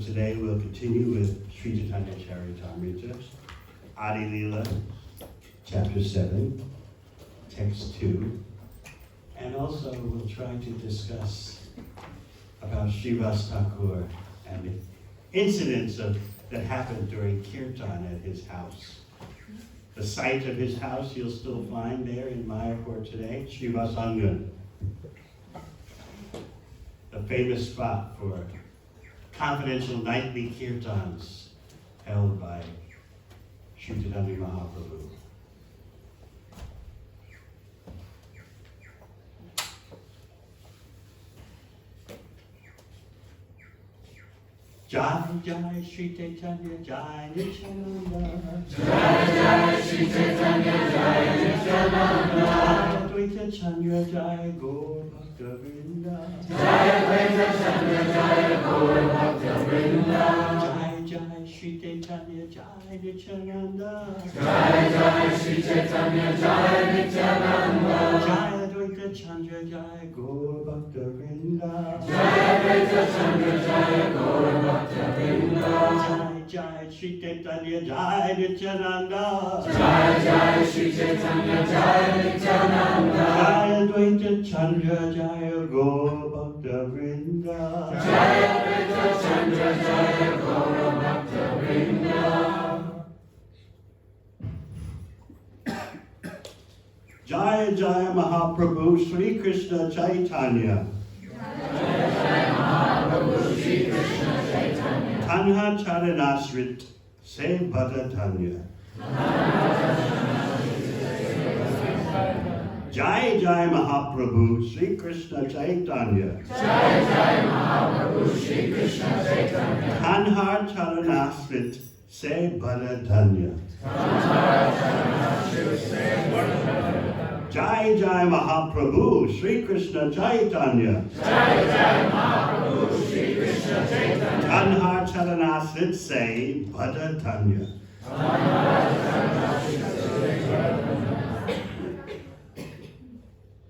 today we'll continue with Sri Chaitanya Charitamrita, Adi Lila, chapter 7, text 2, and also we'll try to discuss about Srivas Thakur and the incidents that happened during Kirtan at his house. The site of his house you'll still find there in Mayapur today, Srivas Angan, the famous spot for confidential nightly kirtans held by Sri Chaitanya Mahaprabhu. Jai Jai Sri Chaitanya Jai Nityananda, Jai Jai Sri Chaitanya Jai Nityananda, Jai Advaita Chandra Jai Gaur Bhakta Vrinda, Jai Advaita Chandra Jai Gaur Bhakta Vrinda, Jai Jai Sri Chaitanya Jai Nityananda, Jai Jai Sri Chaitanya Jai Nityananda, Jai Advaita Chandra Jai Gaur Bhakta Vrinda, Jai Advaita Chandra Jai Gaur Bhakta Vrinda, Jai Jai Sri Chaitanya Jai Nityananda, Jai Jai Sri Chaitanya Jai Nityananda, Jai Advaita Chandra Jai Gaur Bhakta Vrinda, Jai Advaita Chandra Jai Gaur Bhakta Vrinda, Jai Jai Mahaprabhu Sri Krishna Chaitanya, Jai Jai Mahaprabhu Shri Krishna Chaitanya, Tanha Charanasrit Se Bhadatanya. Jai Jai Mahaprabhu Sri Krishna Chaitanya, Jai Jai Mahaprabhu Shri Krishna Chaitanya, Tanha Charanasrit Se Bhadatanya. Jai Jai Mahaprabhu Sri Krishna Chaitanya, Jai Jai Mahaprabhu Shri Krishna Chaitanya, Tanha Charanasrit Se Bhadatanya.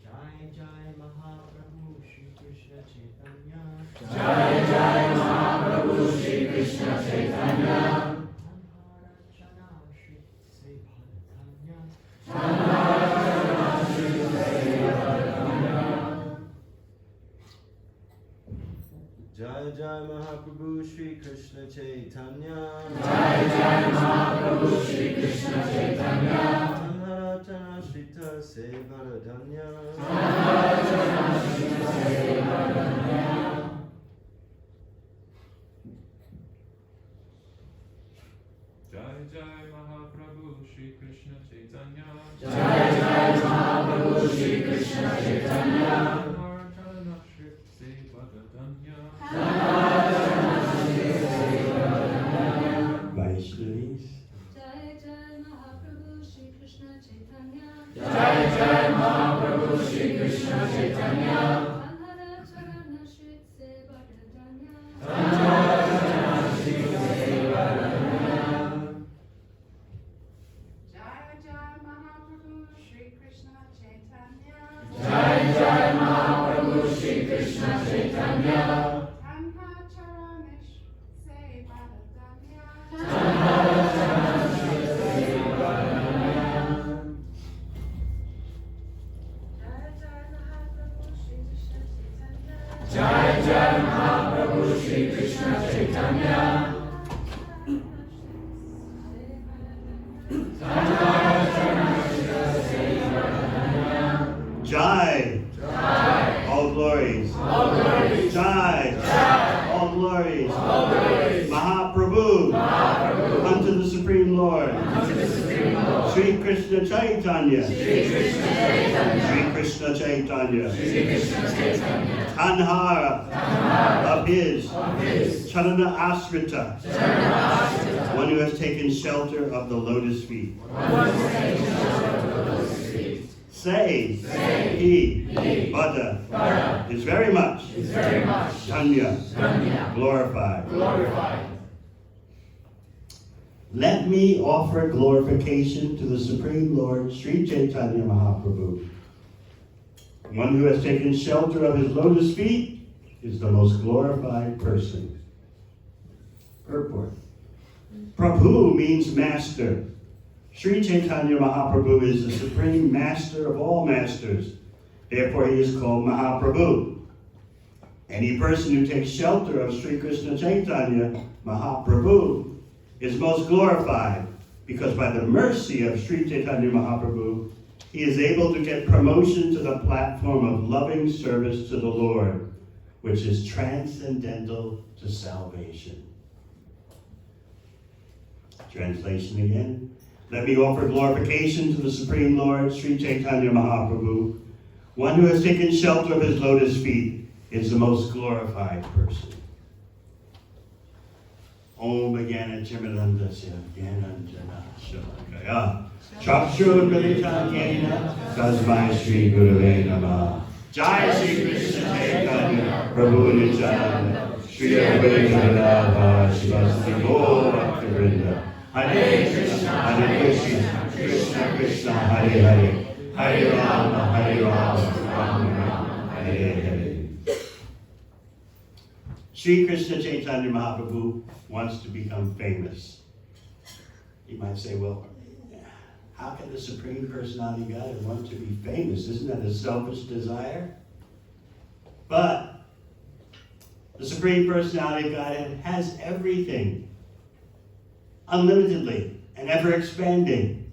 Jai Jai Mahaprabhu Shri Krishna Chaitanya, Jai Jai Mahaprabhu Shri Krishna Chaitanya, Jai Jai Mahaprabhu Shri Krishna Chaitanya, Jai Jai Mahaprabhu Shri Krishna Chaitanya, Tanhara Chana Shrita Se Varadanya, Jai Jai Mahaprabhu Shri Krishna Chaitanya, Jai Jai Mahaprabhu Shri Krishna Chaitanya, Nartana Shrit Se Bhagatanya, Vaishnavis. Jai Jai Mahaprabhu Shri Krishna Chaitanya, Jai Jai Mahaprabhu Shri Krishna Chaitanya, Tanhara Charana Shrit Se Bhagatanya, Jai Jai Mahaprabhu Shri Krishna Chaitanya, Jai Jai Mahaprabhu Shri Krishna Chaitanya, Tanha Charanish Se Bhagatanya, Jai Jai Mahaprabhu Shri Krishna Chaitanya, Jai Jai Mahaprabhu Shri Krishna Chaitanya, Jai, all glories. all glories, Jai, all glories. all glories, Mahaprabhu, Mahaprabhu, unto the Supreme Lord. unto the Supreme Lord, Sri Krishna Chaitanya, Shri Krishna Chaitanya, Sri Krishna Chaitanya, Shri Krishna Chaitanya, Tanhara of his, Charana Asrita, one who has taken shelter of the lotus feet. Say, he, Bhada, is very much, Tanya, glorified. Let me offer glorification to the Supreme Lord, Sri Chaitanya Mahaprabhu. One who has taken shelter of his lotus feet is the most glorified person. purport. Prabhu means master. Sri Chaitanya Mahaprabhu is the supreme master of all masters. Therefore, he is called Mahaprabhu. Any person who takes shelter of Sri Krishna Chaitanya Mahaprabhu is most glorified, because by the mercy of Sri Chaitanya Mahaprabhu, he is able to get promotion to the platform of loving service to the Lord, which is transcendental to salvation. Translation again. Let me offer glorification to the Supreme Lord, Sri Chaitanya Mahaprabhu. One who has taken shelter of his lotus feet is the most glorified person. Om Jnana Chimadandasya Jnananjana Shalakaya Chakshurmilitam Yena Tasmai Shri Gurave Namah. Jai Shri Krishna Chaitanya Prabhu Nityananda Shri Advaita Shivasti Gaur Bhaktivinoda. Hare Krishna, Krishna Krishna, Hare Hare, Hare Rama, Rama Rama, Hare Hare. Sri Krishna Chaitanya Mahaprabhu wants to become famous. You might say, well, how can the Supreme Personality of God want to be famous? Isn't that a selfish desire? But the Supreme Personality of God has everything, unlimitedly and ever expanding.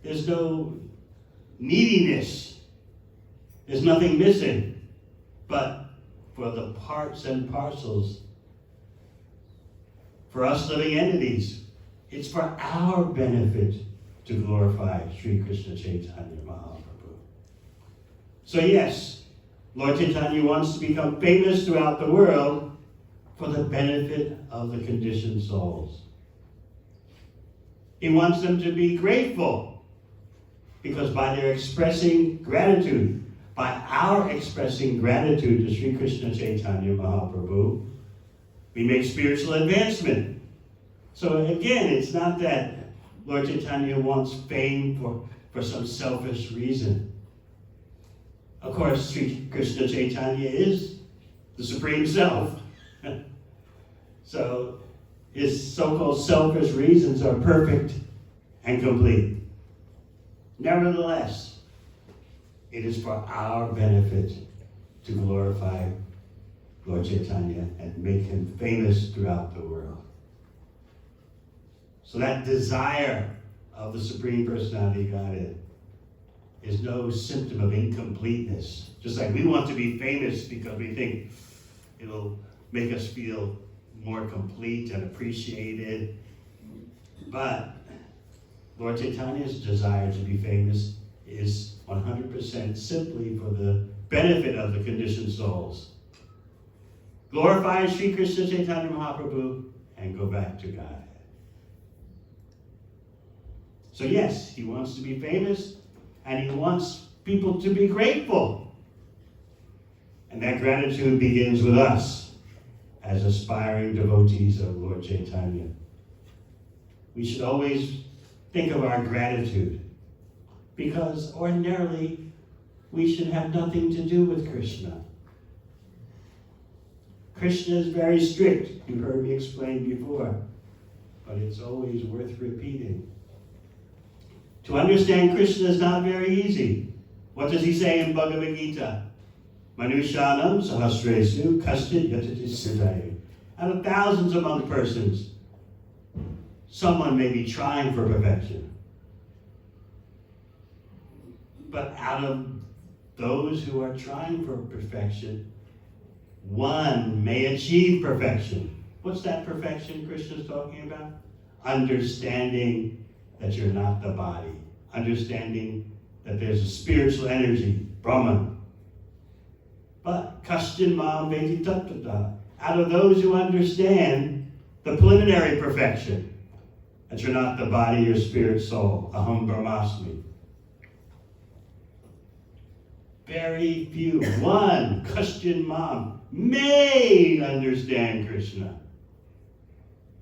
There's no neediness. There's nothing missing. But for the parts and parcels, for us living entities, it's for our benefit to glorify Sri Krishna Chaitanya Mahaprabhu. So yes, Lord Chaitanya wants to become famous throughout the world for the benefit of the conditioned souls. He wants them to be grateful, because by their expressing gratitude, by our expressing gratitude to Sri Krishna Chaitanya Mahaprabhu, we make spiritual advancement. So again, it's not that Lord Chaitanya wants fame for some selfish reason. Of course, Sri Krishna Chaitanya is the Supreme Self. So his so-called selfish reasons are perfect and complete. Nevertheless, it is for our benefit to glorify Lord Chaitanya and make him famous throughout the world. So that desire of the Supreme Personality of Godhead is no symptom of incompleteness. Just like we want to be famous because we think it'll make us feel more complete and appreciated. But Lord Chaitanya's desire to be famous is 100% simply for the benefit of the conditioned souls. Glorify Sri Krishna Chaitanya Mahaprabhu and go back to God. So yes, he wants to be famous and he wants people to be grateful. And that gratitude begins with us as aspiring devotees of Lord Chaitanya. We should always think of our gratitude, because ordinarily we should have nothing to do with Krishna. Krishna is very strict. You've heard me explain before, but it's always worth repeating. To understand Krishna is not very easy. What does he say in Bhagavad Gita? Manushanam sahasresu kastit yatati siddhaya. Out of thousands among persons, someone may be trying for perfection. But out of those who are trying for perfection, one may achieve perfection. What's that perfection Krishna's talking about? Understanding that you're not the body. Understanding that there's a spiritual energy, Brahman. But Kashtin Mam Vedi Tattva, out of those who understand the preliminary perfection, that you're not the body, your spirit, soul, Aham Brahmasmi. Very few, one, Kashtin Mam, may understand Krishna.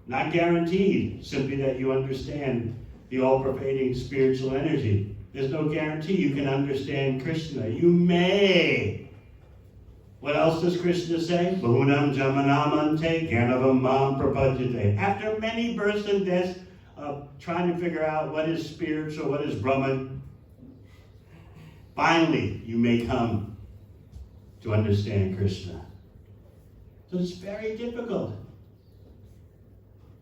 Not guaranteed, simply that you understand the all-pervading spiritual energy. There's no guarantee you can understand Krishna. You may. What else does Krishna say? Bahunam jamanamante ganavam mam prapajate. After many births and deaths of trying to figure out what is spiritual, what is Brahman, finally you may come to understand Krishna. So it's very difficult.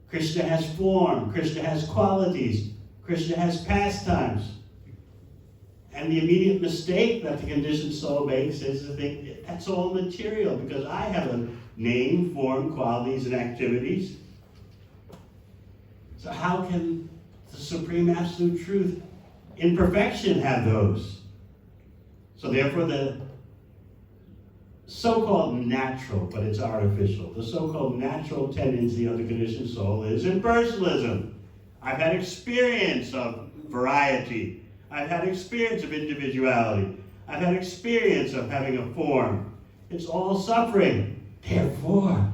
Krishna has form, Krishna has qualities, Krishna has pastimes. And the immediate mistake that the conditioned soul makes is to think that's all material because I have a name, form, qualities, and activities. So how can the Supreme Absolute Truth in perfection have those? So therefore the so-called natural, but it's artificial, the so-called natural tendency of the conditioned soul is impersonalism. I've had experience of variety. I've had experience of individuality. I've had experience of having a form. It's all suffering. Therefore,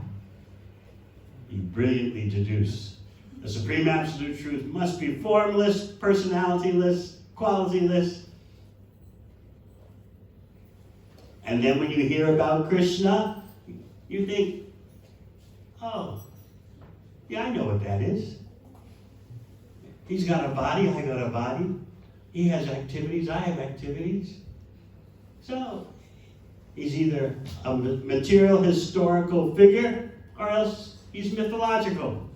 you brilliantly deduce the Supreme Absolute Truth must be formless, personalityless, qualityless. And then when you hear about Krishna, you think, oh, yeah, I know what that is. He's got a body, I got a body. He has activities, I have activities. So, he's either a material historical figure or else he's mythological.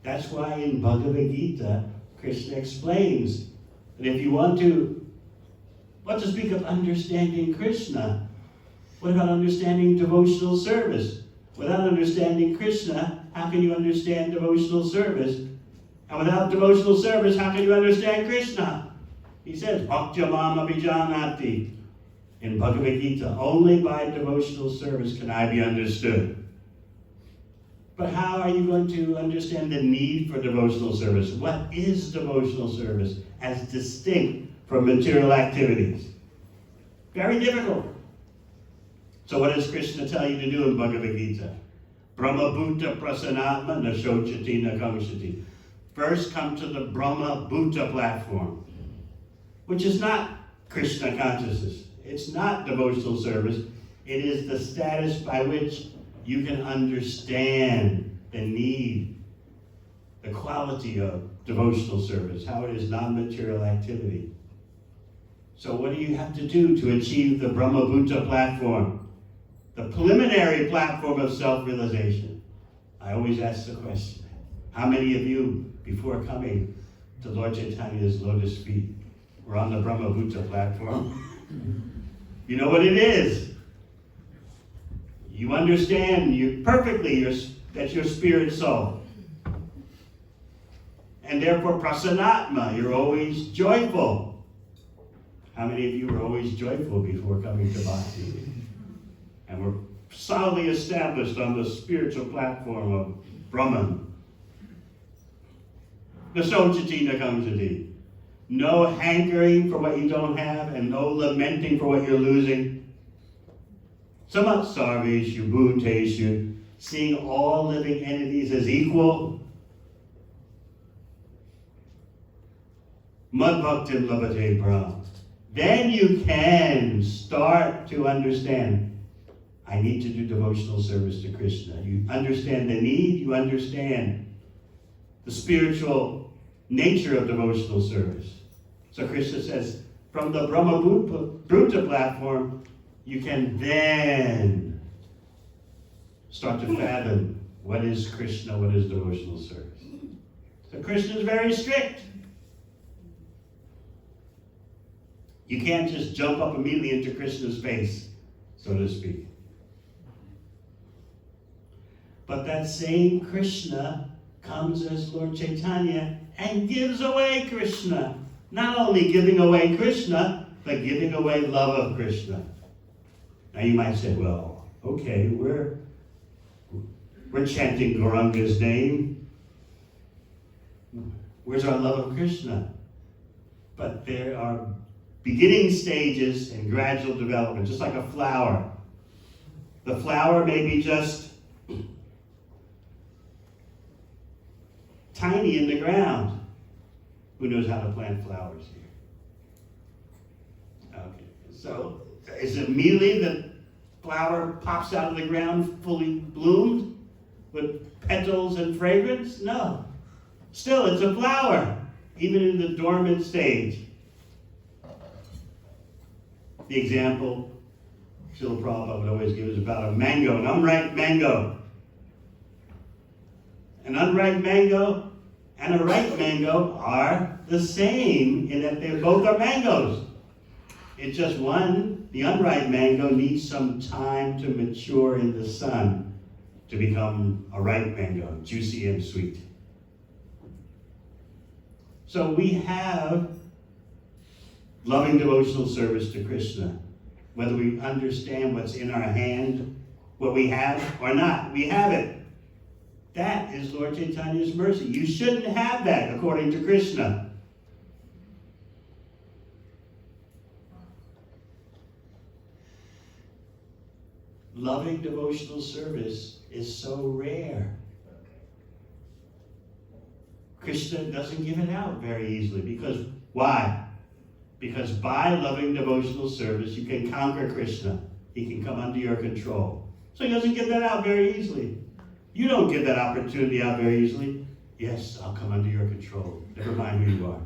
That's why in Bhagavad Gita, Krishna explains that if you want to speak of understanding Krishna, what about understanding devotional service? Without understanding Krishna, how can you understand devotional service? And without devotional service, how can you understand Krishna? He says, Bhaktyamam abhijanati in Bhagavad Gita, only by devotional service can I be understood. But how are you going to understand the need for devotional service? What is devotional service as distinct from material activities? Very difficult. So what does Krishna tell you to do in Bhagavad Gita? Brahma Bhuta Prasanatma Nashochati Nakangshati. First come to the Brahma Bhuta platform, which is not Krishna consciousness. It's not devotional service. It is the status by which you can understand the need, the quality of devotional service, how it is non-material activity. So what do you have to do to achieve the Brahma Bhuta platform? The preliminary platform of self-realization. I always ask the question, how many of you, before coming to Lord Chaitanya's lotus feet, were on the Brahma Bhuta platform? You know what it is. You understand perfectly that you're spirit soul. And therefore, prasanatma, you're always joyful. How many of you were always joyful before coming to Bhakti? And we're solidly established on the spiritual platform of Brahman. Nasochati nakamchati. No hankering for what you don't have and no lamenting for what you're losing. Samat sarveshu bhuteshu. Seeing all living entities as equal. Madbhaktim labhate brahm. Then you can start to understand, I need to do devotional service to Krishna. You understand the need, you understand the spiritual nature of devotional service. So Krishna says, from the Brahma Bhuta platform, you can then start to fathom what is Krishna, what is devotional service. So Krishna is very strict. You can't just jump up immediately into Krishna's face, so to speak. But that same Krishna comes as Lord Chaitanya and gives away Krishna. Not only giving away Krishna, but giving away love of Krishna. Now you might say, well, okay, we're chanting Gauranga's name. Where's our love of Krishna? But there are beginning stages and gradual development, just like a flower. The flower may be just tiny in the ground. Who knows how to plant flowers here? So is it immediately the flower pops out of the ground fully bloomed with petals and fragrance? No. Still, it's a flower, even in the dormant stage. The example Srila Prabhupada would always give is about a mango, an unripe mango. An unripe mango and a ripe mango are the same in that they both are mangoes. It's just one, the unripe mango needs some time to mature in the sun to become a ripe mango, juicy and sweet. So we have loving devotional service to Krishna. Whether we understand what's in our hand, what we have or not, we have it. That is Lord Chaitanya's mercy. You shouldn't have that according to Krishna. Loving devotional service is so rare. Krishna doesn't give it out very easily because why? Because by loving devotional service, you can conquer Krishna. He can come under your control. So he doesn't give that out very easily. You don't give that opportunity out very easily. Yes, I'll come under your control. Never mind who you are.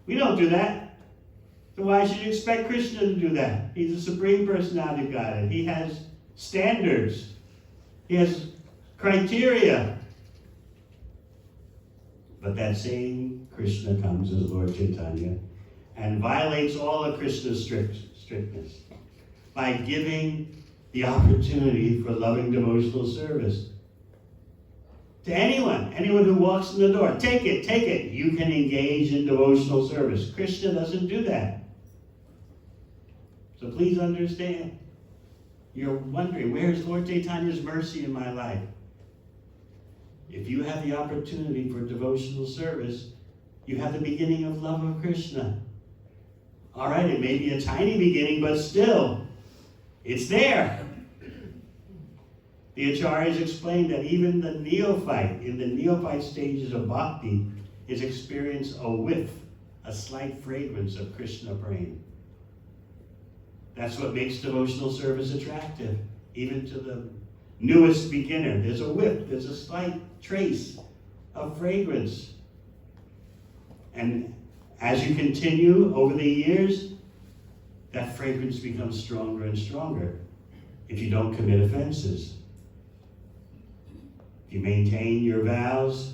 We don't do that. So why should you expect Krishna to do that? He's the Supreme Personality of Godhead. He has standards. He has criteria. But that same Krishna comes as Lord Chaitanya and violates all of Krishna's strictness by giving the opportunity for loving devotional service to anyone who walks in the door. Take it. You can engage in devotional service. Krishna doesn't do that. So please understand. You're wondering, where's Lord Chaitanya's mercy in my life? If you have the opportunity for devotional service, you have the beginning of love of Krishna. All right, it may be a tiny beginning, but still, it's there. The Acharyas explained that even the neophyte, in the neophyte stages of bhakti, is experience a whiff, a slight fragrance of Krishna prema. That's what makes devotional service attractive, even to the newest beginner. There's a whiff, there's a slight trace of fragrance. And as you continue over the years, that fragrance becomes stronger and stronger if you don't commit offenses. If you maintain your vows.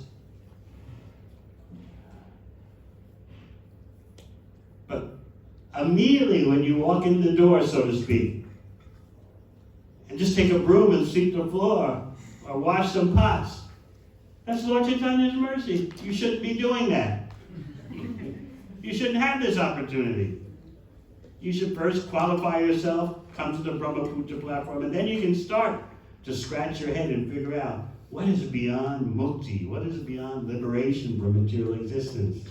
But immediately when you walk in the door, so to speak, and just take a broom and sweep the floor or wash some pots, that's Lord Chaitanya's mercy. You shouldn't be doing that. You shouldn't have this opportunity. You should first qualify yourself, come to the Brahmaputra platform, and then you can start to scratch your head and figure out what is beyond mukti, what is beyond liberation from material existence.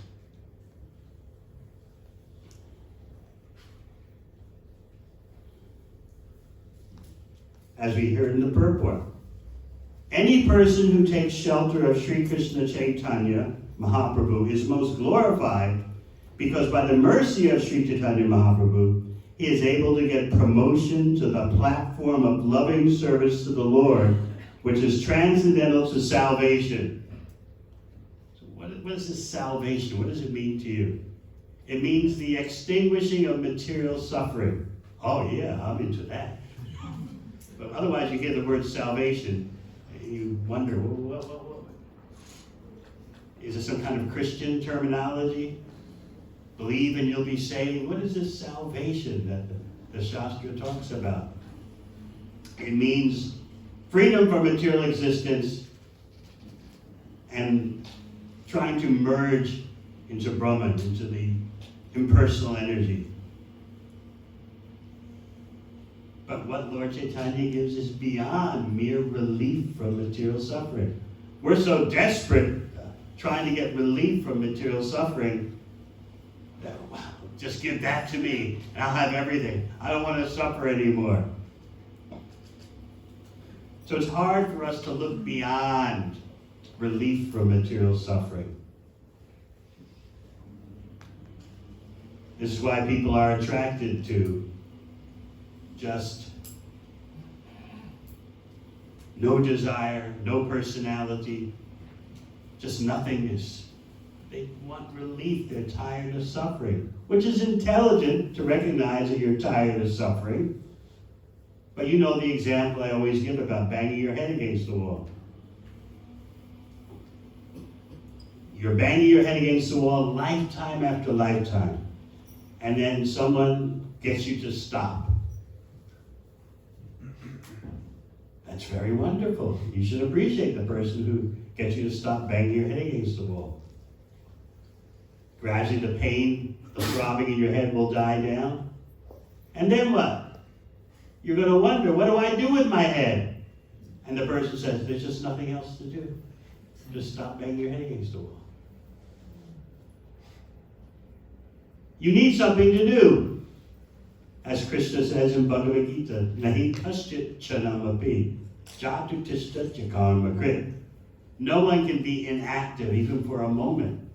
As we hear in the purport, any person who takes shelter of Sri Krishna Chaitanya Mahaprabhu is most glorified because by the mercy of Sri Chaitanya Mahaprabhu, he is able to get promotion to the platform of loving service to the Lord, which is transcendental to salvation. So what is this salvation? What does it mean to you? It means the extinguishing of material suffering. Oh yeah, I'm into that. But otherwise you hear the word salvation, and you wonder, what? Is it some kind of Christian terminology? Believe and you'll be saved. What is this salvation that the Shastra talks about? It means freedom from material existence and trying to merge into Brahman, into the impersonal energy. But what Lord Chaitanya gives is beyond mere relief from material suffering. We're so desperate trying to get relief from material suffering that, wow, just give that to me and I'll have everything. I don't want to suffer anymore. So it's hard for us to look beyond relief from material suffering. This is why people are attracted to just no desire, no personality, just nothingness. They want relief. They're tired of suffering, which is intelligent to recognize that you're tired of suffering. But you know the example I always give about banging your head against the wall. You're banging your head against the wall lifetime after lifetime. And then someone gets you to stop. That's very wonderful. You should appreciate the person who gets you to stop banging your head against the wall. Gradually the pain, the throbbing in your head will die down. And then what? You're going to wonder, what do I do with my head? And the person says, there's just nothing else to do. Just stop banging your head against the wall. You need something to do. As Krishna says in Bhagavad Gita, Nahi kaschit chanamapi, jatu tishtat jakarma krit. No one can be inactive even for a moment.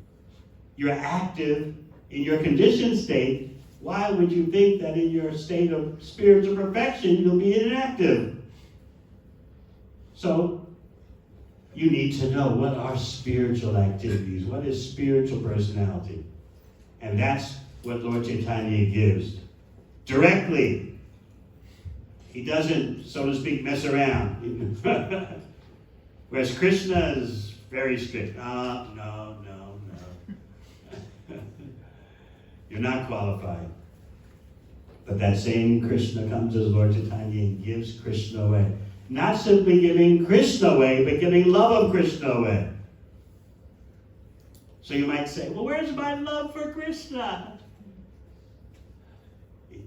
You're active in your conditioned state. Why would you think that in your state of spiritual perfection you'll be inactive? So, you need to know what are spiritual activities, what is spiritual personality. And that's what Lord Chaitanya gives. Directly. He doesn't, so to speak, mess around. Whereas Krishna is very strict. No. You're not qualified. But that same Krishna comes as Lord Chaitanya and gives Krishna away. Not simply giving Krishna away, but giving love of Krishna away. So you might say, well, where's my love for Krishna?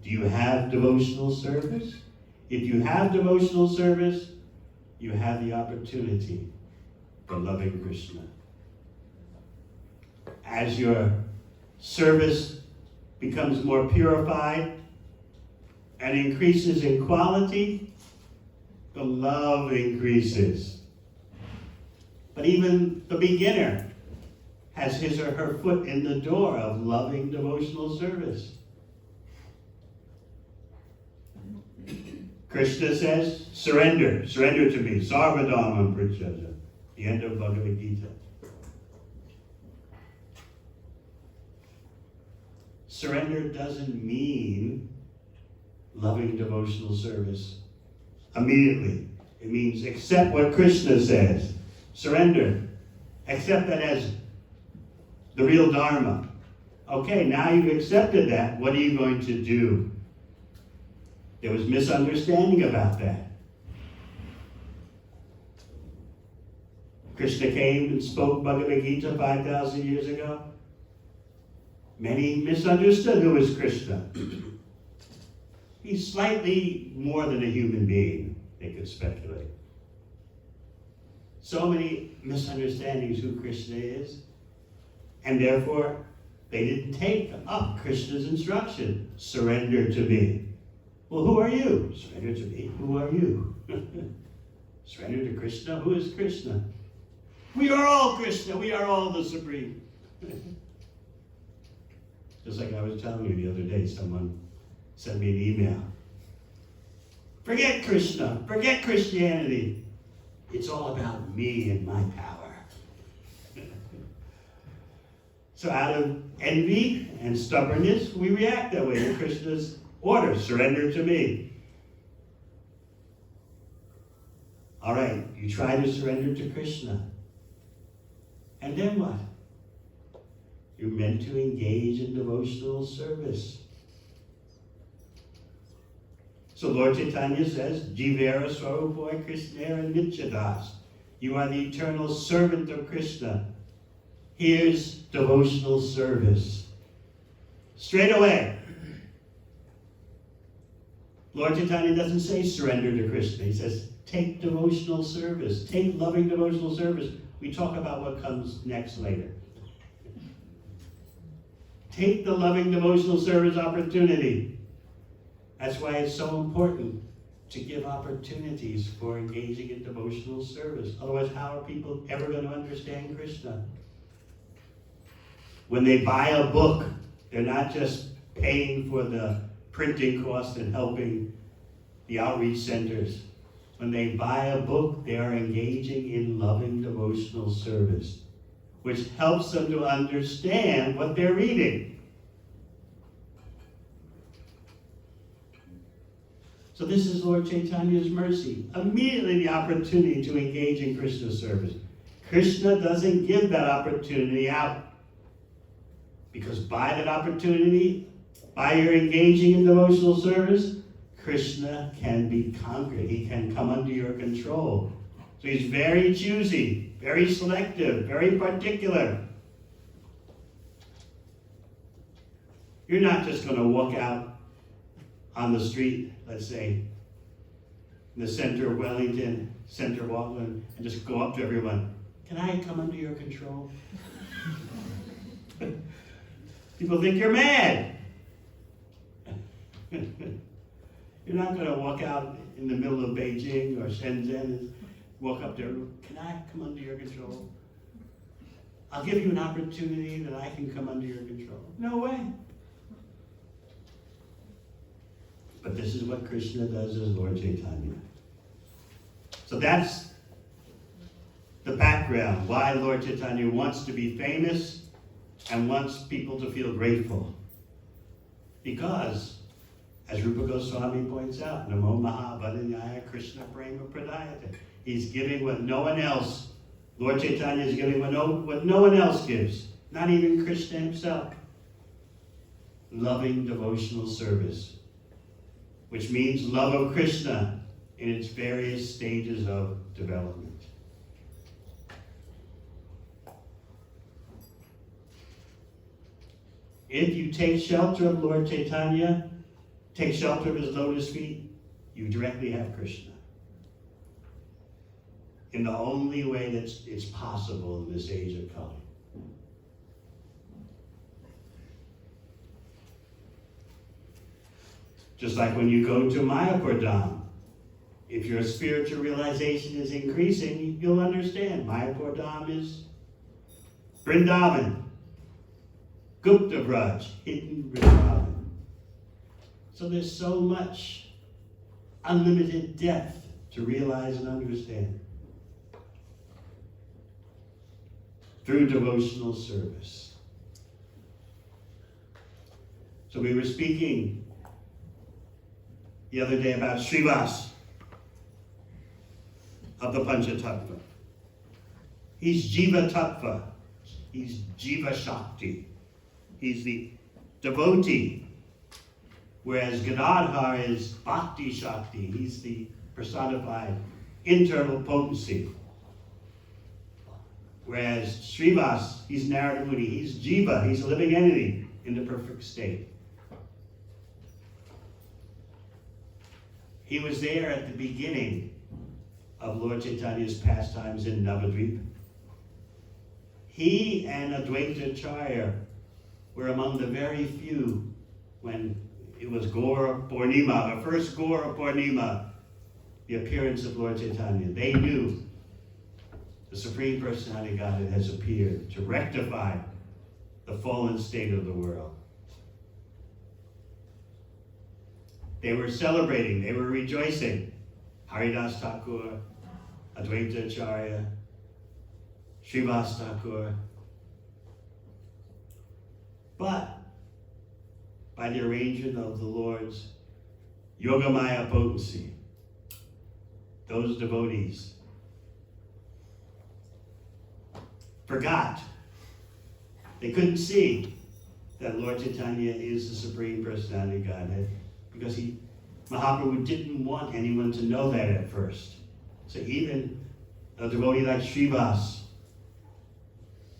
Do you have devotional service? If you have devotional service, you have the opportunity for loving Krishna. As your service becomes more purified and increases in quality, the love increases. But even the beginner has his or her foot in the door of loving devotional service. Krishna says, surrender to me, sarvadhamam prachaja, the end of Bhagavad Gita. Surrender doesn't mean loving devotional service immediately. It means accept what Krishna says. Surrender. Accept that as the real Dharma. Okay, now you've accepted that. What are you going to do? There was misunderstanding about that. Krishna came and spoke Bhagavad Gita 5,000 years ago. Many misunderstood who is Krishna. He's slightly more than a human being, they could speculate. So many misunderstandings who Krishna is, and therefore they didn't take up Krishna's instruction, surrender to me. Well, who are you? Surrender to me. Who are you? Surrender to Krishna? Who is Krishna? We are all Krishna. We are all the Supreme. Just like I was telling you the other day, someone sent me an email. Forget Krishna. Forget Christianity. It's all about me and my power. So out of envy and stubbornness, we react that way to Krishna's order, surrender to me. All right, you try to surrender to Krishna. And then what? You're meant to engage in devotional service. So Lord Chaitanya says, Jivera Swarupoy Krishnera Nityadas. You are the eternal servant of Krishna. Here's devotional service. Straight away. Lord Chaitanya doesn't say surrender to Krishna. He says, take devotional service. Take loving devotional service. We talk about what comes next later. Take the loving devotional service opportunity. That's why it's so important to give opportunities for engaging in devotional service. Otherwise, how are people ever going to understand Krishna? When they buy a book, they're not just paying for the printing cost and helping the outreach centers. When they buy a book, they are engaging in loving devotional service, which helps them to understand what they're reading. So this is Lord Chaitanya's mercy. Immediately the opportunity to engage in Krishna service. Krishna doesn't give that opportunity out. Because by that opportunity, by your engaging in devotional service, Krishna can be conquered. He can come under your control. So he's very choosy, very selective, very particular. You're not just going to walk out on the street, let's say, in the center of Wellington, center of Auckland, and just go up to everyone. Can I come under your control? People think you're mad. You're not going to walk out in the middle of Beijing or Shenzhen and walk up there. Can I come under your control? I'll give you an opportunity that I can come under your control. No way. But this is what Krishna does as Lord Chaitanya. So that's the background, why Lord Chaitanya wants to be famous and wants people to feel grateful. Because, as Rupa Goswami points out, Namo Mahabharanyaya Krishna Prema Pradayate. He's giving what no one else, Lord Chaitanya is giving what no one else gives, not even Krishna himself. Loving devotional service, which means love of Krishna in its various stages of development. If you take shelter of Lord Chaitanya, take shelter of his lotus feet, you directly have Krishna. In the only way that it's possible in this age of Kali. Just like when you go to Mayapur Dham, if your spiritual realization is increasing, you'll understand Mayapur Dham is Vrindavan, Gupta Vraj, hidden Vrindavan. So there's so much unlimited depth to realize and understand through devotional service. So we were speaking the other day about Srivas of the Panchatattva. He's Jiva Tattva. He's Jiva Shakti. He's the devotee. Whereas Gadadhar is Bhakti Shakti. He's the personified internal potency. Whereas Srivas, he's Narada Muni. He's Jiva. He's a living entity in the perfect state. He was there at the beginning of Lord Chaitanya's pastimes in Navadvip. He and Advaita Acharya were among the very few when it was Gaura Purnima, the first Gaura Purnima, the appearance of Lord Chaitanya. They knew the Supreme Personality of Godhead has appeared to rectify the fallen state of the world. They were celebrating, they were rejoicing. Haridas Thakur, Advaita Acharya, Srivas Thakur. But by the arrangement of the Lord's Yogamaya potency, those devotees forgot. They couldn't see that Lord Chaitanya is the Supreme Personality of Godhead because Mahaprabhu didn't want anyone to know that at first. So even a devotee like Srivas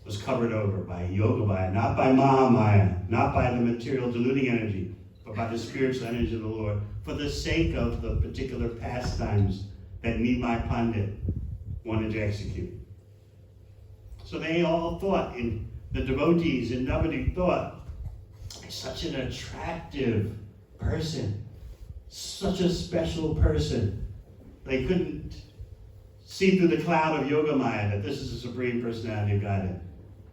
was covered over by Yogamaya, not by Mahamaya, not by the material deluding energy, but by the spiritual energy of the Lord, for the sake of the particular pastimes that Nimai Pandit wanted to execute. So they all thought, in the devotees in Navadvip thought, such an attractive person, such a special person. They couldn't see through the cloud of Yogamaya that this is the Supreme Personality of Godhead,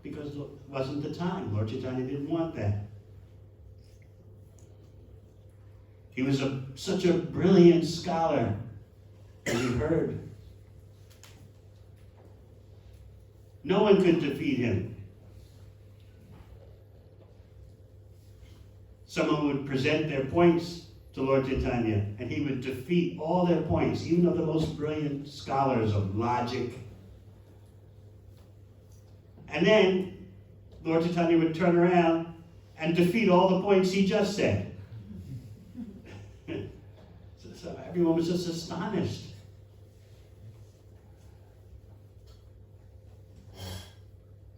because it wasn't the time. Lord Chaitanya didn't want that. He was such a brilliant scholar, as you heard. No one could defeat him. Someone would present their points to Lord Chaitanya, and he would defeat all their points, even of the most brilliant scholars of logic. And then Lord Chaitanya would turn around and defeat all the points he just said. So everyone was just astonished.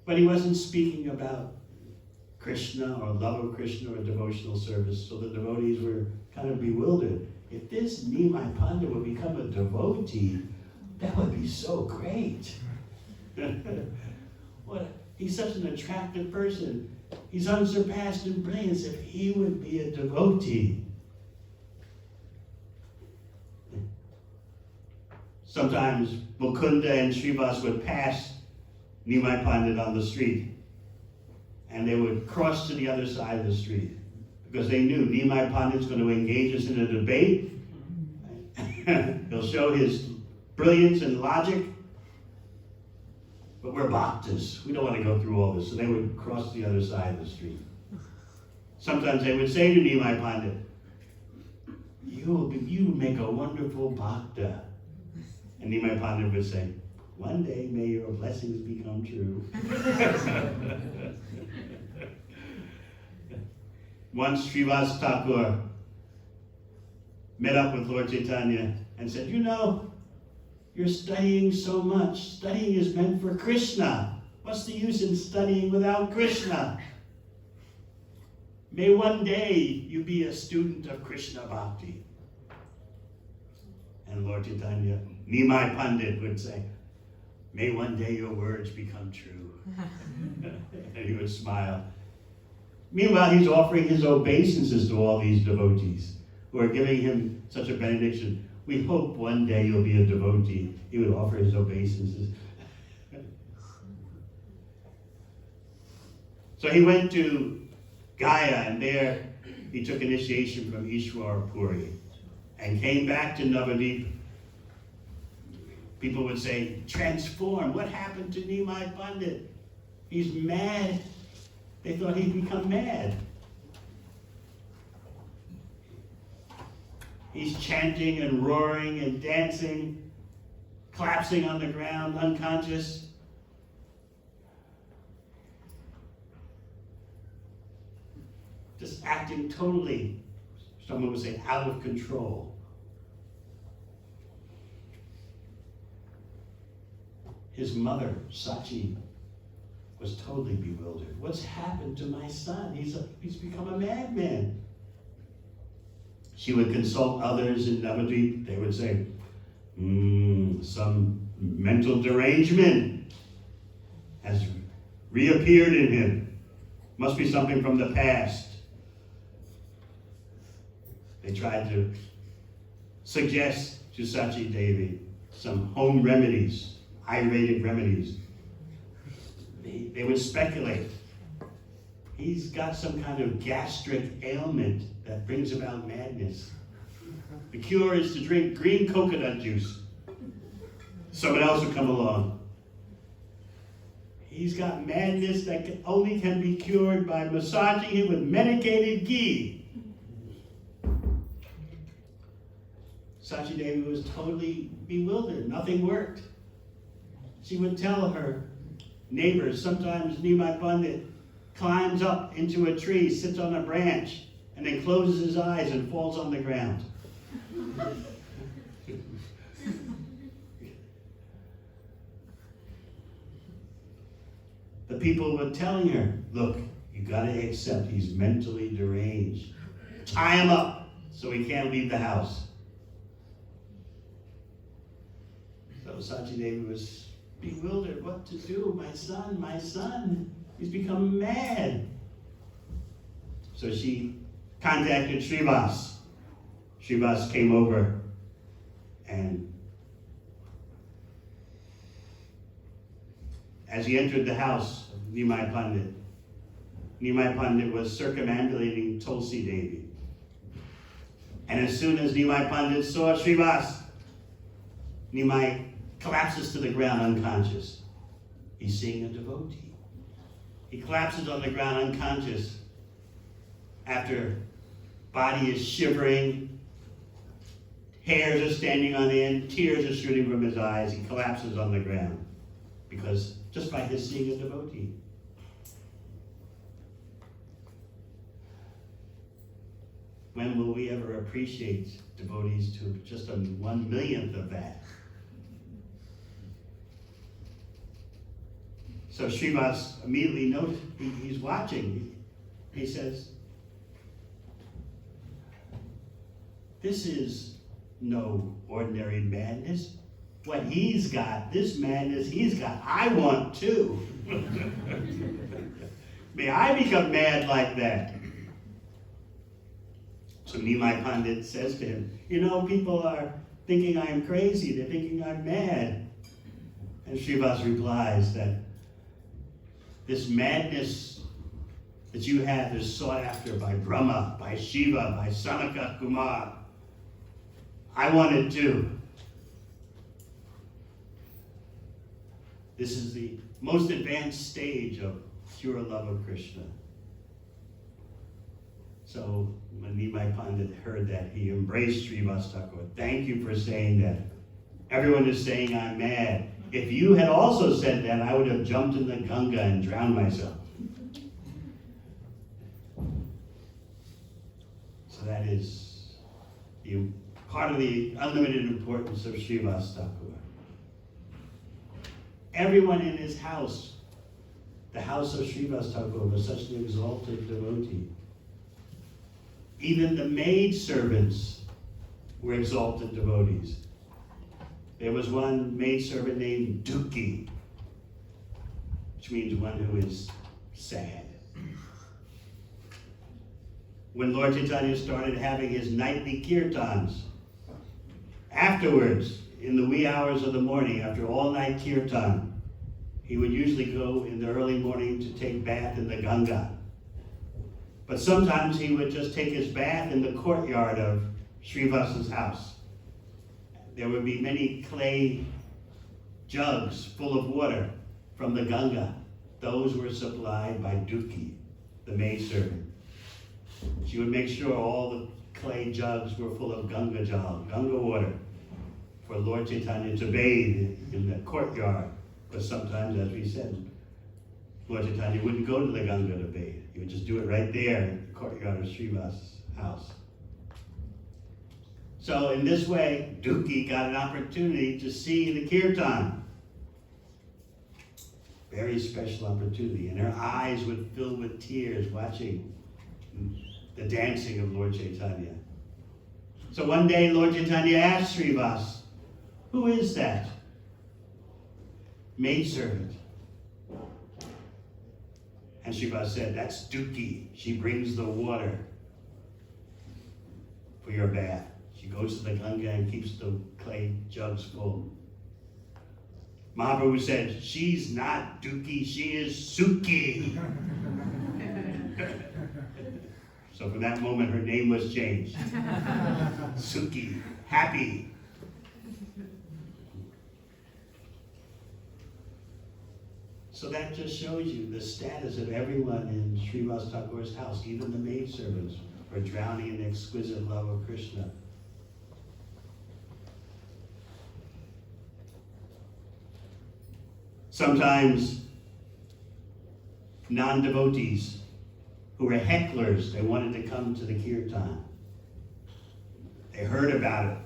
But he wasn't speaking about Krishna or love of Krishna or devotional service, so the devotees were kind of bewildered. If this Nimai Pandit would become a devotee, that would be so great. He's such an attractive person. He's unsurpassed in brilliance. If he would be a devotee. Sometimes Mukunda and Srivas would pass Nimai Pandit on the street, and they would cross to the other side of the street because they knew Nimai Pandit's going to engage us in a debate. He'll show his brilliance and logic, but we're bhaktas. We don't want to go through all this, so they would cross the other side of the street. Sometimes they would say to Nimai Pandit, you make a wonderful bhakta. And Nimai Pandit would say, one day may your blessings become true. Once Srivas Thakur met up with Lord Chaitanya and said, you're studying so much. Studying is meant for Krishna. What's the use in studying without Krishna? May one day you be a student of Krishna Bhakti. And Lord Chaitanya, Nimai Pandit would say, may one day your words become true. And he would smile. Meanwhile, he's offering his obeisances to all these devotees who are giving him such a benediction. We hope one day you'll be a devotee. He would offer his obeisances. So he went to Gaya, and there he took initiation from Ishwar Puri and came back to Navadip. People would say, transform. What happened to Nimai Pandit? He's mad. They thought he'd become mad. He's chanting and roaring and dancing, collapsing on the ground, unconscious. Just acting totally, someone would say, out of control. His mother, Sachi, was totally bewildered. What's happened to my son? He's become a madman. She would consult others in Navadvip. They would say, some mental derangement has reappeared in him. Must be something from the past. They tried to suggest to Sachi Devi some home remedies, Ayurvedic remedies. They would speculate. He's got some kind of gastric ailment that brings about madness. The cure is to drink green coconut juice. Someone else would come along. He's got madness that only can be cured by massaging him with medicated ghee. Sachi Devi was totally bewildered. Nothing worked. She would tell her neighbors, sometimes Nimai Pandit climbs up into a tree, sits on a branch, and then closes his eyes and falls on the ground. The people were telling her, look, you gotta accept he's mentally deranged. Tie him up so he can't leave the house. So Sachi Devi was bewildered. What to do? My son, he's become mad. So she contacted Srivas. Srivas came over, and as he entered the house of Nimai Pandit was circumambulating Tulsi Devi. And as soon as Nimai Pandit saw Srivas, Nimai collapses to the ground unconscious. He's seeing a devotee. He collapses on the ground unconscious after body is shivering, hairs are standing on end, tears are shooting from his eyes. He collapses on the ground because just by his seeing a devotee. When will we ever appreciate devotees to just a 1/1,000,000th of that? So Srivas immediately notes, he's watching. He says, this is no ordinary madness. What he's got, this madness he's got, I want too. May I become mad like that? So Nimai Pandit says to him, you know, people are thinking I'm crazy. They're thinking I'm mad. And Srivas replies that this madness that you have is sought after by Brahma, by Shiva, by Sanaka Kumar. I want it too. This is the most advanced stage of pure love of Krishna. So when Nimai Pandit heard that, he embraced Srivas Thakur. Thank you for saying that. Everyone is saying I'm mad. If you had also said that, I would have jumped in the Ganga and drowned myself. So that is part of the unlimited importance of Srivas Thakur. Everyone in his house, the house of Srivas Thakur, was such an exalted devotee. Even the maid servants were exalted devotees. There was one maidservant named Duki, which means one who is sad. When Lord Chaitanya started having his nightly kirtans, afterwards, in the wee hours of the morning, after all-night kirtan, he would usually go in the early morning to take bath in the Ganga. But sometimes he would just take his bath in the courtyard of Srivas's house. There would be many clay jugs full of water from the Ganga. Those were supplied by Duki, the maidservant. She would make sure all the clay jugs were full of Ganga jal, Ganga water, for Lord Chaitanya to bathe in the courtyard. But sometimes, as we said, Lord Chaitanya wouldn't go to the Ganga to bathe. He would just do it right there in the courtyard of Srivas' house. So in this way, Duki got an opportunity to see the kirtan. Very special opportunity. And her eyes would fill with tears watching the dancing of Lord Chaitanya. So one day, Lord Chaitanya asked Srivas, who is that maidservant? And Srivas said, that's Duki. She brings the water for your bath. She goes to the Ganga and keeps the clay jugs full. Mahaprabhu said, she's not Duki, she is Suki. So from that moment, her name was changed. Suki, happy. So that just shows you the status of everyone in Srivas Thakur's house. Even the maidservants were drowning in the exquisite love of Krishna. Sometimes non-devotees who were hecklers, they wanted to come to the kirtan. They heard about it.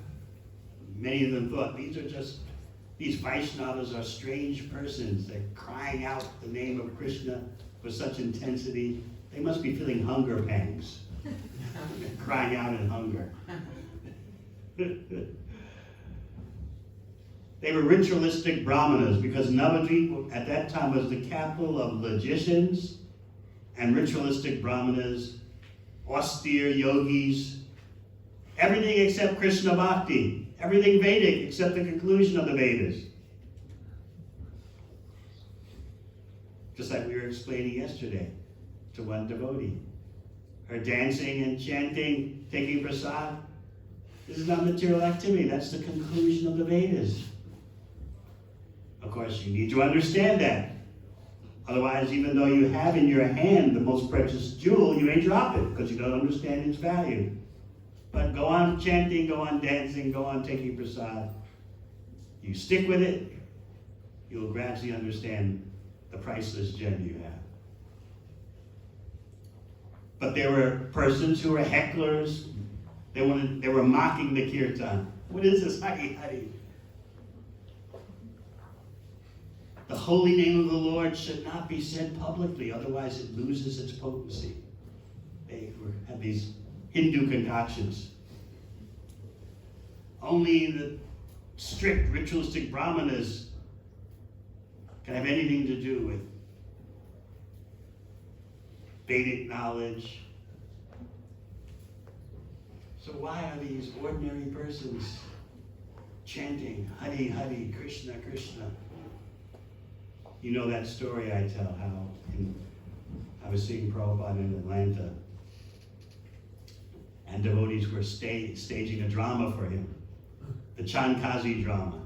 Many of them thought, these Vaishnavas are strange persons. They're crying out the name of Krishna with such intensity. They must be feeling hunger pangs. Crying out in hunger. They were ritualistic brahmanas because Navadvip at that time was the capital of logicians and ritualistic brahmanas, austere yogis, everything except Krishna Bhakti, everything Vedic except the conclusion of the Vedas. Just like we were explaining yesterday to one devotee. Her dancing and chanting, taking prasad, This is not material activity. That's the conclusion of the Vedas. Of course, you need to understand that. Otherwise, even though you have in your hand the most precious jewel, you may drop it because you don't understand its value. But go on chanting, go on dancing, go on taking prasad. You stick with it, you'll gradually understand the priceless gem you have. But there were persons who were hecklers. They were mocking the kirtan. What is this? Hari Hari. The holy name of the Lord should not be said publicly, otherwise it loses its potency. They had these Hindu concoctions. Only the strict ritualistic brahmanas can have anything to do with Vedic knowledge. So why are these ordinary persons chanting Hari Hari, Krishna Krishna? You know that story I tell, how I was seeing Prabhupada in Atlanta, and devotees were staging a drama for him, the Chandkazi drama,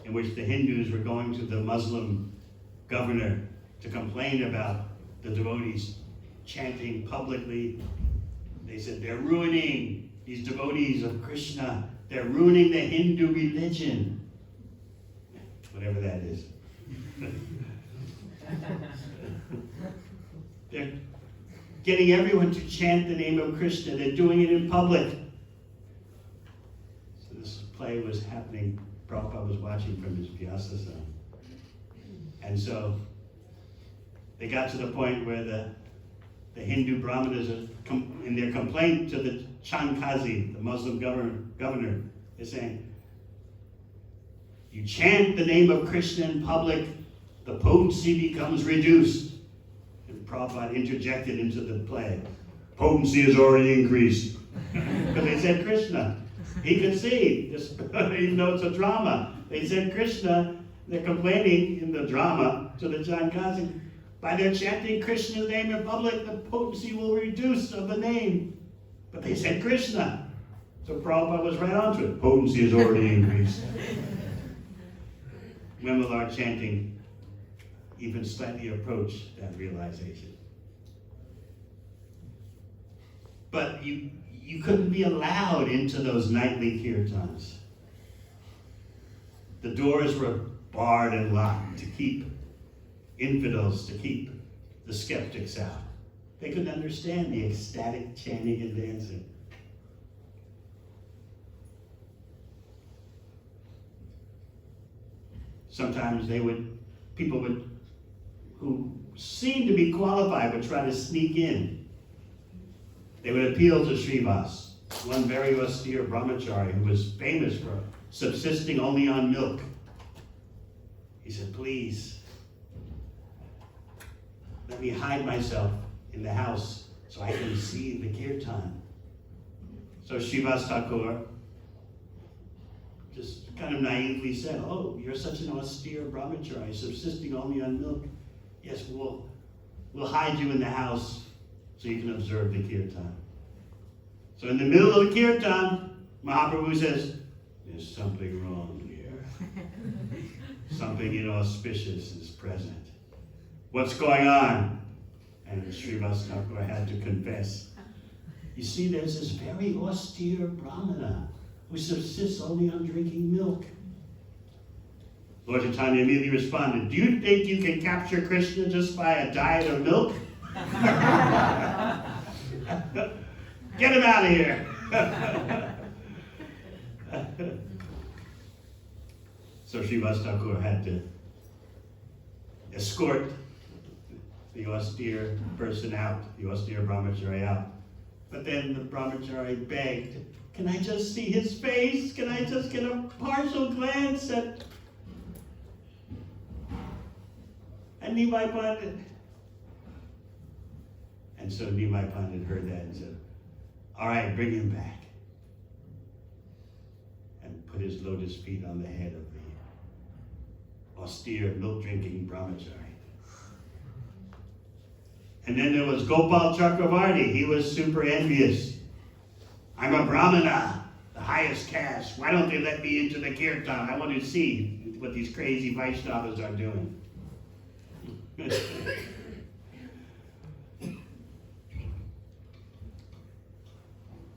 in which the Hindus were going to the Muslim governor to complain about the devotees chanting publicly. They said, they're ruining these devotees of Krishna. They're ruining the Hindu religion. Whatever that is. They're getting everyone to chant the name of Krishna. They're doing it in public. So this play was happening. Prabhupada was watching from his Vyasa zone. And so they got to the point where the Hindu brahmanas, in their complaint to the Chandkazi, the Muslim governor, is saying, you chant the name of Krishna in public, the potency becomes reduced. And Prabhupada interjected into the play. Potency has already increased. Because they said Krishna. He could see, just, even though it's a drama. They said Krishna. They're complaining in the drama to the Chandkazi. By their chanting Krishna's name in public, the potency will reduce of the name. But they said Krishna. So Prabhupada was right onto it. Potency has already increased. When will our chanting even slightly approach that realization? But you couldn't be allowed into those nightly kirtans. The doors were barred and locked to keep infidels, to keep the skeptics out. They couldn't understand the ecstatic chanting and dancing. Sometimes people who seemed to be qualified would try to sneak in. They would appeal to Srivas, one very austere brahmachari who was famous for subsisting only on milk. He said, please, let me hide myself in the house so I can see the kirtan. So Srivas Thakur just kind of naively said, oh, you're such an austere brahmachari, subsisting only on milk. Yes, we'll hide you in the house so you can observe the kirtan. So in the middle of the kirtan, Mahaprabhu says, there's something wrong here. Something inauspicious is present. What's going on? And Srivas Thakur had to confess. You see, there's this very austere brahmana who subsists only on drinking milk. Lord Chaitanya immediately responded, do you think you can capture Krishna just by a diet of milk? Get him out of here. So Srivas Thakur had to escort the austere person out, the austere brahmachari out. But then the brahmachari begged, can I just see his face? Can I just get a partial glance at Nimai Pandit? And so Nimai Pandit heard that and said, all right, bring him back. And put his lotus feet on the head of the austere, milk-drinking brahmachari. And then there was Gopal Chakravarti. He was super envious. I'm a brahmana, the highest caste. Why don't they let me into the kirtan? I want to see what these crazy Vaishnavas are doing.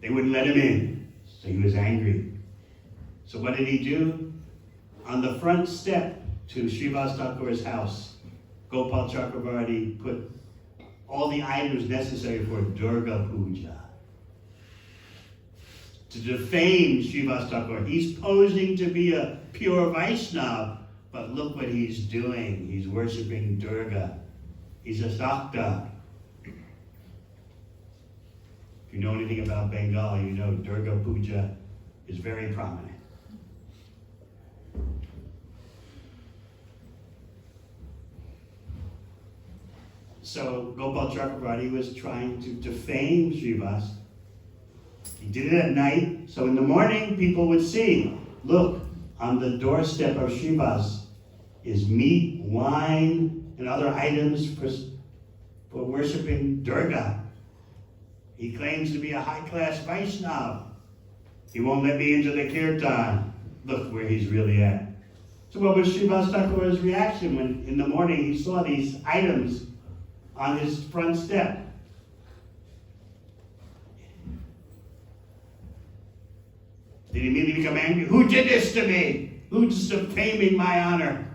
They wouldn't let him in, so he was angry. So what did he do? On the front step to Srivas Thakur's house, Gopal Chakravarti put all the items necessary for Durga Puja. To defame Srivas Thakur. He's posing to be a pure Vaishnava, but look what he's doing. He's worshiping Durga. He's a Sakta. If you know anything about Bengal, you know Durga Puja is very prominent. So Gopal Chakravarti was trying to defame Srivas. He did it at night, so in the morning people would see, look, on the doorstep of Srivas is meat, wine, and other items for worshiping Durga. He claims to be a high-class Vaishnava. He won't let me into the kirtan. Look where he's really at. So what was Srivas Thakur's reaction when in the morning he saw these items on his front step? Did he immediately become angry? Who did this to me? Who's defaming my honor?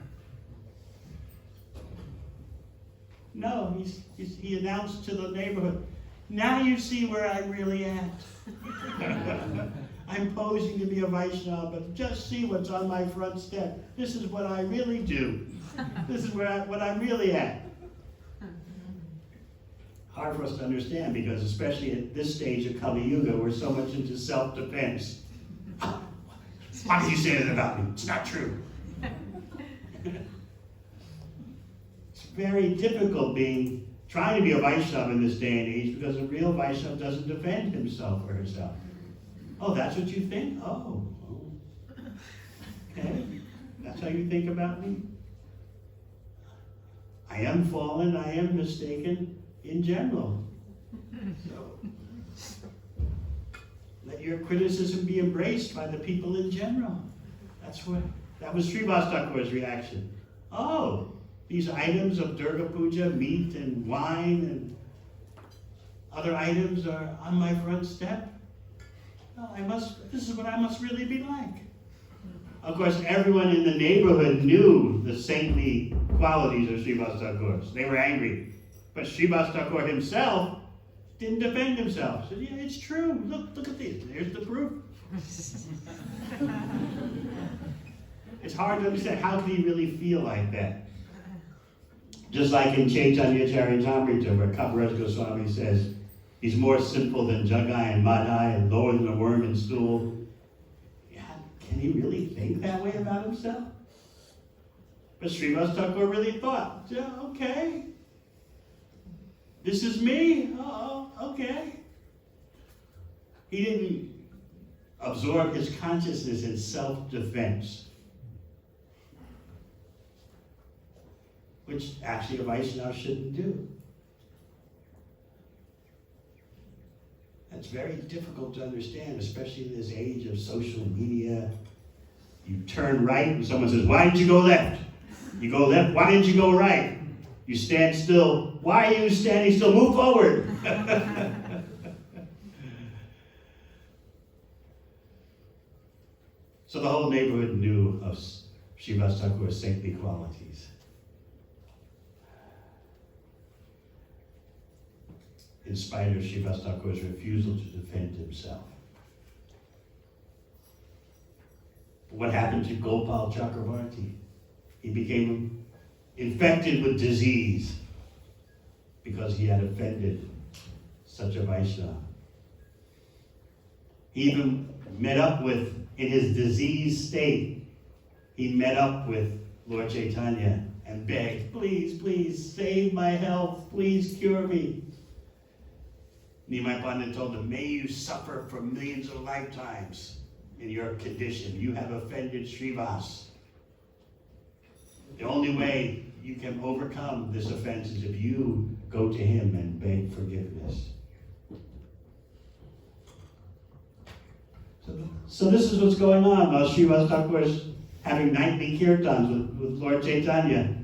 No, he announced to the neighborhood, now you see where I'm really at. I'm posing to be a Vaishnava, but just see what's on my front step. This is what I really do. This is what I'm really at. Hard for us to understand because especially at this stage of Kali Yuga, we're so much into self-defense. Why did you say that about me? It's not true. It's very difficult trying to be a Vaishnava in this day and age because a real Vaishnava doesn't defend himself or herself. Oh, that's what you think? Oh. Okay. That's how you think about me? I am fallen, I am mistaken in general. So, let your criticism be embraced by the people in general. That was Srivas Thakur's reaction. Oh, these items of Durga Puja, meat and wine and other items are on my front step. Oh, this is what I must really be like. Of course, everyone in the neighborhood knew the saintly qualities of Srivas Thakur. So they were angry. But Srivas Thakur himself didn't defend himself. He said, yeah, it's true. Look at these. There's the proof. It's hard to understand. How could he really feel like that? Just like in Chaitanya Charitamrita, where Kaviraj Goswami says, he's more simple than Jagai and Madhai and lower than a worm in stool. Yeah, can he really think that way about himself? But Srivas Thakur really thought, yeah, okay. This is me? Oh, okay. He didn't absorb his consciousness in self-defense, which actually a Vaishnava shouldn't do. That's very difficult to understand, especially in this age of social media. You turn right and someone says, why didn't you go left? You go left, why didn't you go right? You stand still, why are you standing still? Move forward. So the whole neighborhood knew of Srivas Thakur's saintly qualities. In spite of Srivas Thakur's refusal to defend himself. What happened to Gopal Chakravarti? He became infected with disease because he had offended such a Vaishnava. He even met up with, in his diseased state, he met up with Lord Chaitanya and begged, please, please, save my health, please cure me. Nimai Pandit told him, may you suffer for millions of lifetimes in your condition. You have offended Srivas. The only way you can overcome this offense is if you go to him and beg forgiveness. So this is what's going on while Srivas Thakur is having nightly kirtans with Lord Chaitanya.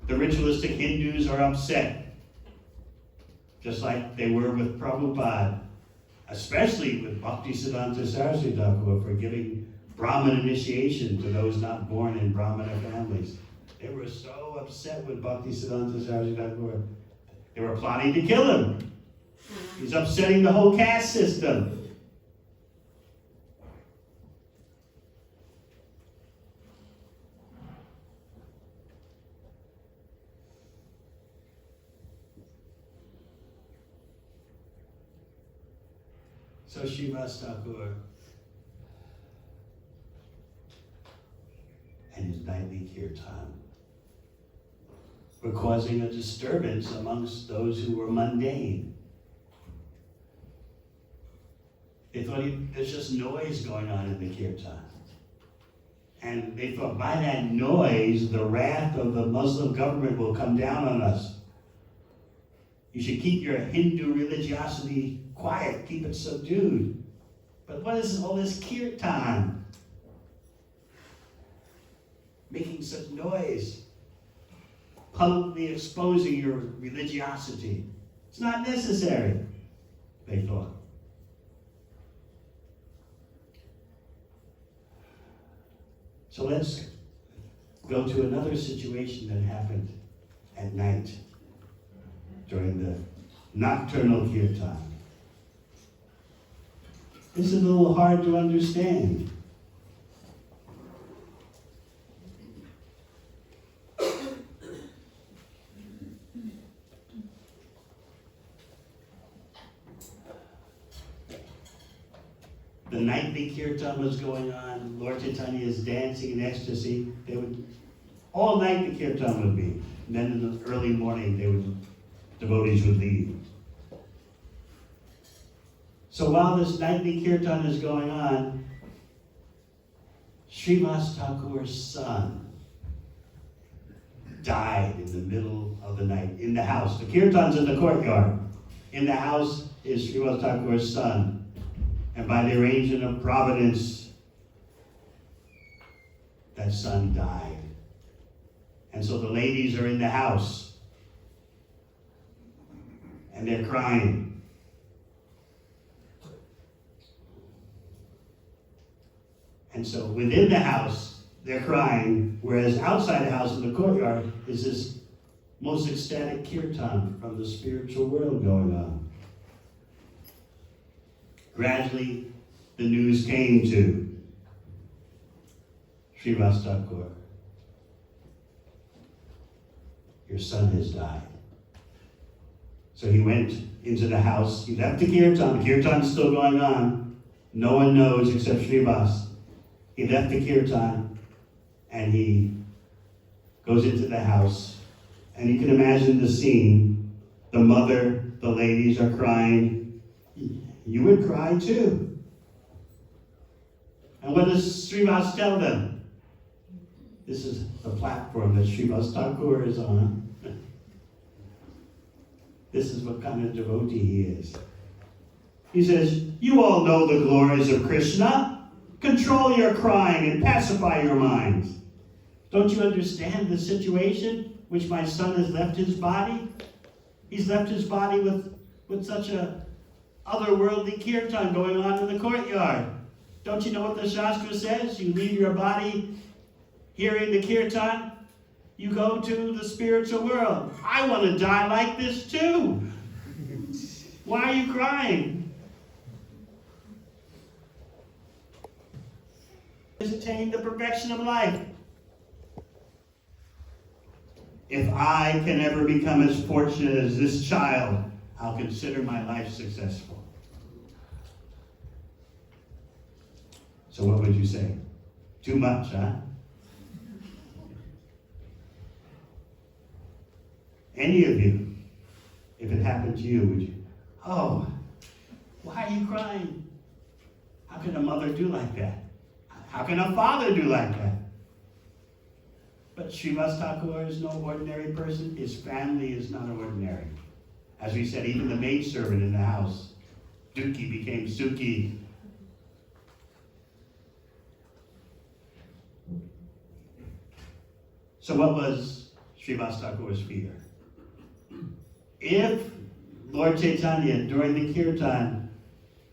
The ritualistic Hindus are upset, just like they were with Prabhupada, especially with Bhaktisiddhanta Saraswati Thakur for giving Brahmin initiation to those not born in Brahmana families. They were so upset with Bhaktisiddhanta Saraswati Thakur. They were plotting to kill him. He's upsetting the whole caste system. So Srivas Thakur and his nightly kirtan were causing a disturbance amongst those who were mundane. They thought there's just noise going on in the kirtan. And they thought by that noise, the wrath of the Muslim government will come down on us. You should keep your Hindu religiosity quiet, keep it subdued. But what is all this kirtan? Making such noise, publicly exposing your religiosity. It's not necessary, they thought. So let's go to another situation that happened at night during the nocturnal kirtan. This is a little hard to understand. The nightly kirtan was going on. Lord Chaitanya is dancing in ecstasy. All night the kirtan would be. And then in the early morning, devotees would leave. So while this nightly kirtan is going on, Srivas Thakur's son died in the middle of the night in the house. The kirtan's in the courtyard. In the house is Srivas Thakur's son. And by the arrangement of providence, that son died. And so the ladies are in the house. And they're crying. And so within the house, they're crying, whereas outside the house in the courtyard is this most ecstatic kirtan from the spiritual world going on. Gradually, the news came to Srivas Thakur. Your son has died. So he went into the house. He left the kirtan. The kirtan's still going on. No one knows except Srivas. He left the kirtan and he goes into the house. And you can imagine the scene. The mother, the ladies are crying. You would cry too. And what does Srivas tell them? This is the platform that Srivas Thakur is on. This is what kind of devotee he is. He says, you all know the glories of Krishna. Control your crying and pacify your minds. Don't you understand the situation which my son has left his body? He's left his body with such a otherworldly kirtan going on in the courtyard. Don't you know what the Shastra says? You leave your body hearing the kirtan, you go to the spiritual world. I want to die like this too. Why are you crying? Attain the perfection of life. If I can ever become as fortunate as this child, I'll consider my life successful. So what would you say? Too much, huh? Any of you, if it happened to you, would you? Oh, why are you crying? How can a mother do like that? How can a father do like that? But Srivas Thakur is no ordinary person. His family is not ordinary. As we said, even the maidservant in the house Dookie became Suki. So what was Srivas Thakur's fear? If Lord Chaitanya, during the kirtan,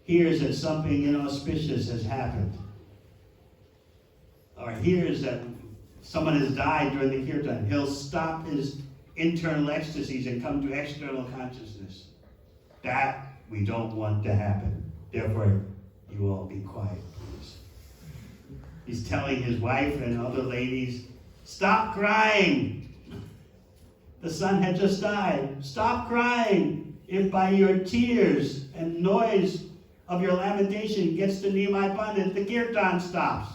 hears that something inauspicious has happened, or hears that someone has died during the kirtan, he'll stop his internal ecstasies and come to external consciousness. That we don't want to happen. Therefore, you all be quiet, please. He's telling his wife and other ladies, stop crying. The son had just died. Stop crying. If by your tears and noise of your lamentation gets to Nimai Pandit, the kirtan stops.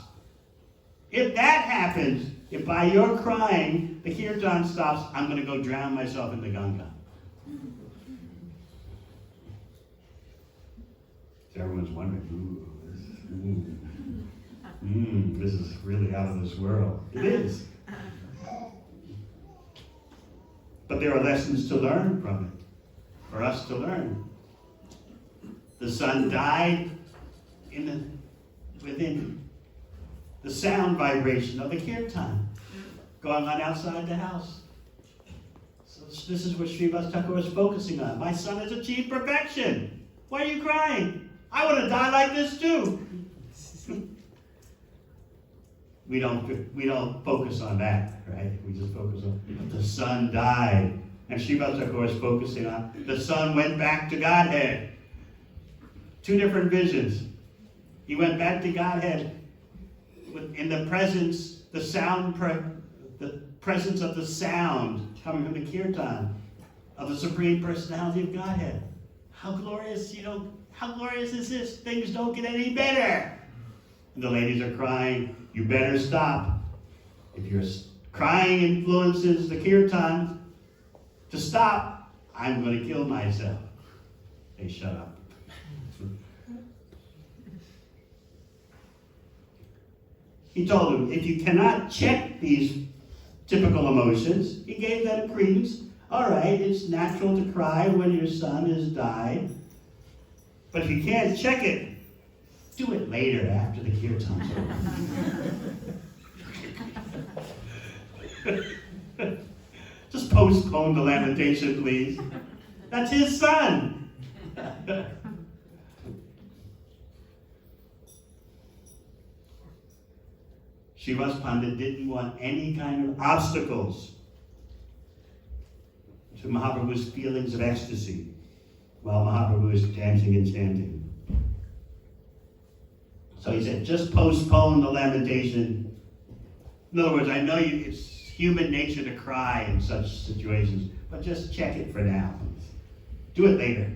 If that happens, if by your crying the kirtan stops, I'm going to go drown myself in the Ganga. So everyone's wondering, this is really out of this world. It is. But there are lessons to learn from it, for us to learn. The son died within the sound vibration of the kirtan going on outside the house. So this is what Srivas Thakur is focusing on. My son has achieved perfection. Why are you crying? I want to die like this too. We don't focus on that, right? We just focus on the son died. And Srivas Thakur is focusing on the son went back to Godhead. Two different visions. He went back to Godhead in the presence, the presence of the sound coming from the kirtan of the Supreme Personality of Godhead. How glorious, how glorious is this? Things don't get any better. And the ladies are crying, you better stop. If your crying influences the kirtan to stop, I'm going to kill myself. They shut up. He told them, if you cannot check these typical emotions, he gave them credence. All right, it's natural to cry when your son has died. But if you can't check it, do it later after the kirtan's over. Just postpone the lamentation, please. That's his son. Srivas Pandit didn't want any kind of obstacles to Mahaprabhu's feelings of ecstasy while Mahaprabhu is dancing and chanting. So he said, just postpone the lamentation. In other words, I know it's human nature to cry in such situations, but just check it for now. Do it later.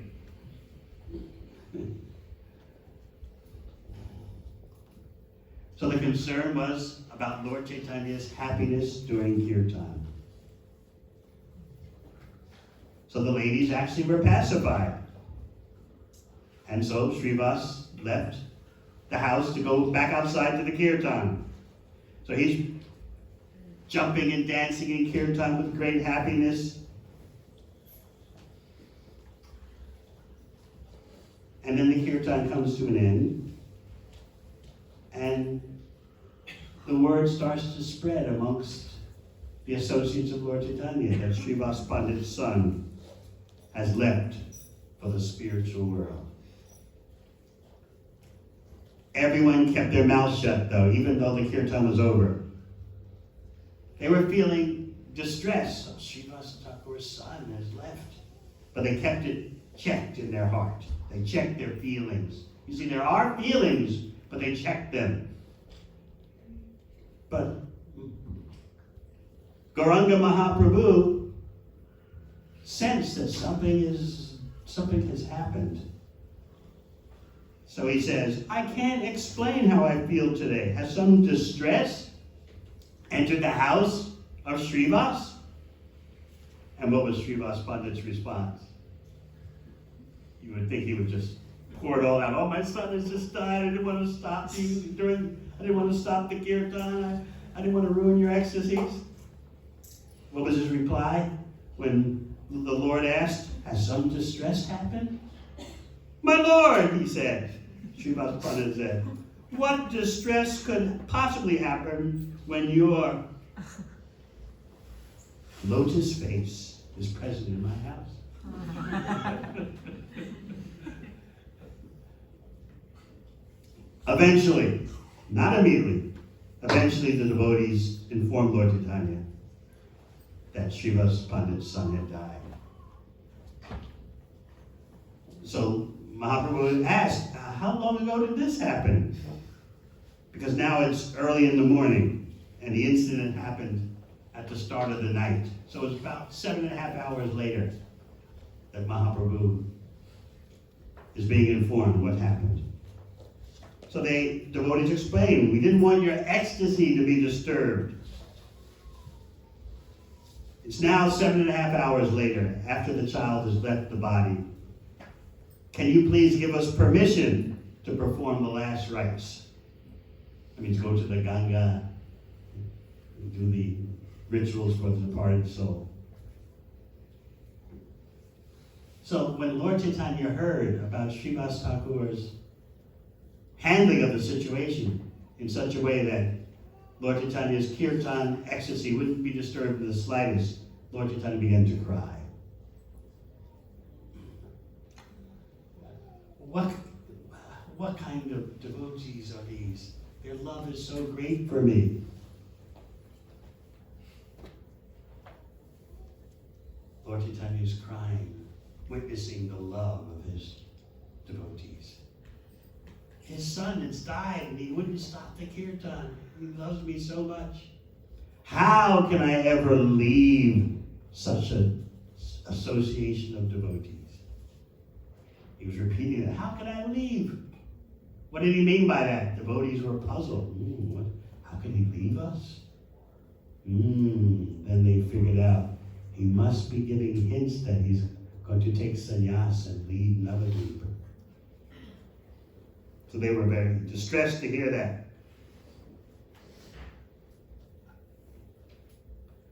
So the concern was about Lord Chaitanya's happiness during kirtan. So the ladies actually were pacified. And so Srivas left the house to go back outside to the kirtan. So he's jumping and dancing in kirtan with great happiness. And then the kirtan comes to an end. And the word starts to spread amongst the associates of Lord Chaitanya that Srivas Pandit's son has left for the spiritual world. Everyone kept their mouths shut, though, even though the kirtan was over. They were feeling distress. Oh, Srivas Thakur's son has left. But they kept it checked in their heart. They checked their feelings. You see, there are feelings, but they checked them. But Gauranga Mahaprabhu sensed that something has happened. So he says, I can't explain how I feel today. Has some distress entered the house of Srivas? And what was Srivas Pandit's response? You would think he would just pour it all out. Oh, my son has just died. I didn't want to stop you I didn't want to stop the kirtan. I didn't want to ruin your ecstasies. What was his reply when the Lord asked, has some distress happened? My Lord, he said, Srivas Pandit said, what distress could possibly happen when your lotus face is present in my house? Eventually, not immediately, eventually the devotees informed Lord Chaitanya that Srivas Pandit's son had died. So Mahaprabhu asked, how long ago did this happen? Because now it's early in the morning, and the incident happened at the start of the night. So it's about 7.5 hours later that Mahaprabhu is being informed what happened. So the devotees explained, we didn't want your ecstasy to be disturbed. It's now 7.5 hours later, after the child has left the body. Can you please give us permission to perform the last rites? I mean, to go to the Ganga, and do the rituals for the departed soul. So when Lord Chaitanya heard about Srivas Thakur's handling of the situation in such a way that Lord Chaitanya's kirtan ecstasy wouldn't be disturbed in the slightest, Lord Chaitanya began to cry. What kind of devotees are these? Their love is so great for me. Lord Chaitanya is crying, witnessing the love of his devotees. His son has died and he wouldn't stop the kirtan. He loves me so much. How can I ever leave such an association of devotees? He was repeating that. How can I leave? What did he mean by that? Devotees were puzzled. How can he leave us? Then they figured out he must be giving hints that he's going to take sannyas and lead Navadvipa. So they were very distressed to hear that.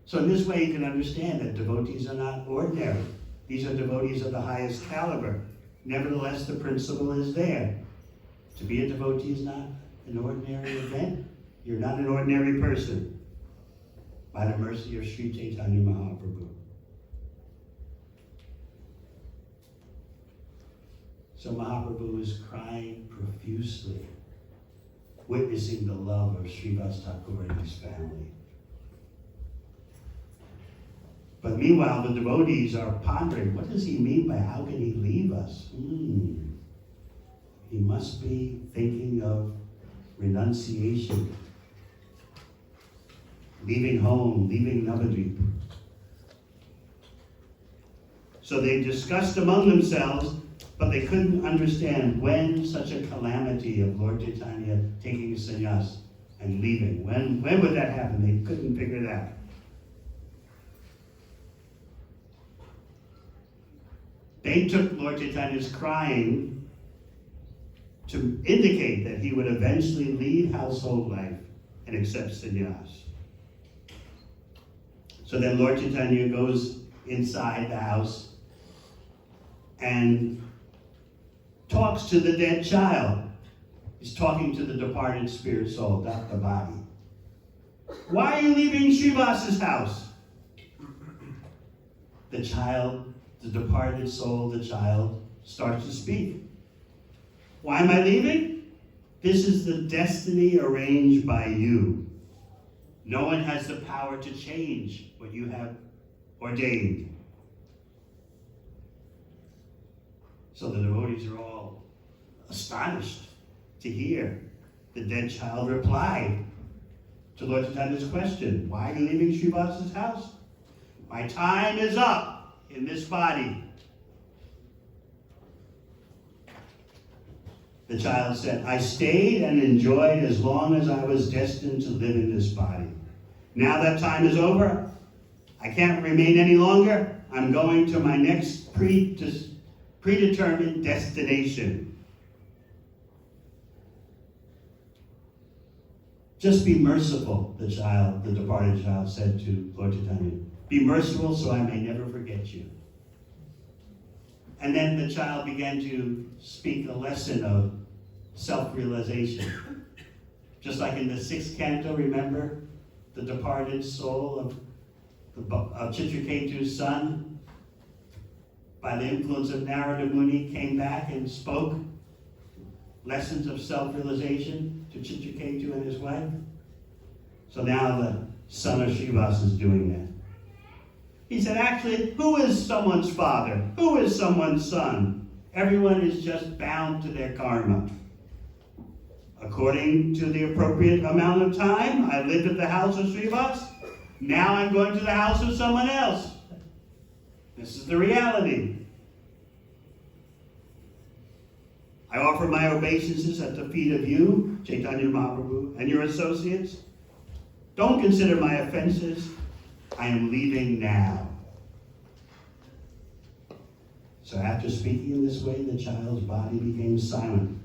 So in this way you can understand that devotees are not ordinary. These are devotees of the highest caliber. Nevertheless, the principle is there. To be a devotee is not an ordinary event. You're not an ordinary person. By the mercy of Sri Chaitanya Mahaprabhu. So Mahaprabhu is crying profusely, witnessing the love of Srivas Thakur and his family. But meanwhile, the devotees are pondering, what does he mean by how can he leave us? He must be thinking of renunciation, leaving home, leaving Navadvipa. So they discussed among themselves, but they couldn't understand when such a calamity of Lord Chaitanya taking sannyas and leaving, when would that happen? They couldn't figure it out. They took Lord Chaitanya's crying to indicate that he would eventually leave household life and accept sannyas. So then Lord Chaitanya goes inside the house and talks to the dead child. He's talking to the departed spirit soul, not the body. Why are you leaving Srivas's house? The child, the departed soul, the child, starts to speak. Why am I leaving? This is the destiny arranged by you. No one has the power to change what you have ordained. So the devotees are all astonished to hear the dead child reply to Lord Chaitanya's question. Why are you leaving Srivas's house? My time is up in this body. The child said, I stayed and enjoyed as long as I was destined to live in this body. Now that time is over. I can't remain any longer. I'm going to my next predetermined destination. Just be merciful, the departed child said to Lord Chaitanya. Be merciful so I may never forget you. And then the child began to speak a lesson of self-realization. Just like in the 6th canto, remember? The departed soul of Chitraketu's son, by the influence of Narada Muni, came back and spoke lessons of self-realization to Chitraketu and his wife. So now the son of Srivas is doing that. He said, actually, who is someone's father? Who is someone's son? Everyone is just bound to their karma. According to the appropriate amount of time, I lived at the house of Srivas. Now I'm going to the house of someone else. This is the reality. I offer my obeisances at the feet of you, Chaitanya Mahaprabhu, and your associates. Don't consider my offenses. I am leaving now. So after speaking in this way, the child's body became silent.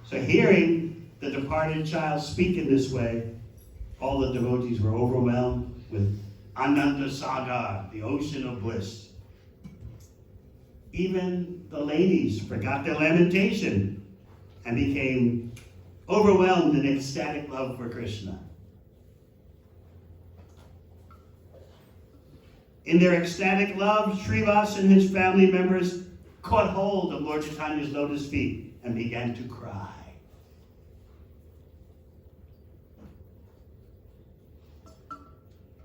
So hearing the departed child speak in this way, all the devotees were overwhelmed with Ananda Sagar, the ocean of bliss. Even the ladies forgot their lamentation and became overwhelmed in ecstatic love for Krishna. In their ecstatic love, Srivas and his family members caught hold of Lord Chaitanya's lotus feet and began to cry.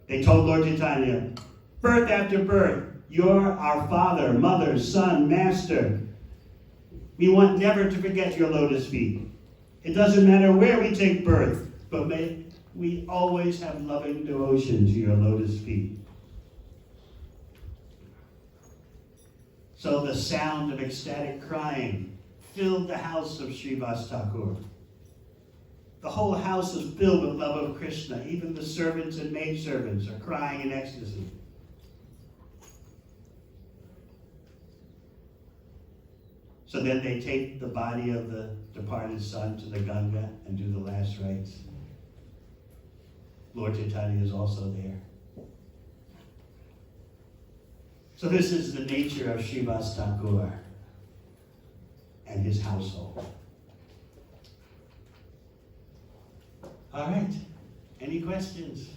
They told Lord Chaitanya, birth after birth, you're our father, mother, son, master. We want never to forget your lotus feet. It doesn't matter where we take birth, but may we always have loving devotion to your lotus feet. So the sound of ecstatic crying filled the house of Srivas Thakur. The whole house is filled with love of Krishna. Even the servants and maidservants are crying in ecstasy. So then they take the body of the departed son to the Ganga and do the last rites. Lord Chaitanya is also there. So this is the nature of Srivas Thakur and his household. All right, any questions?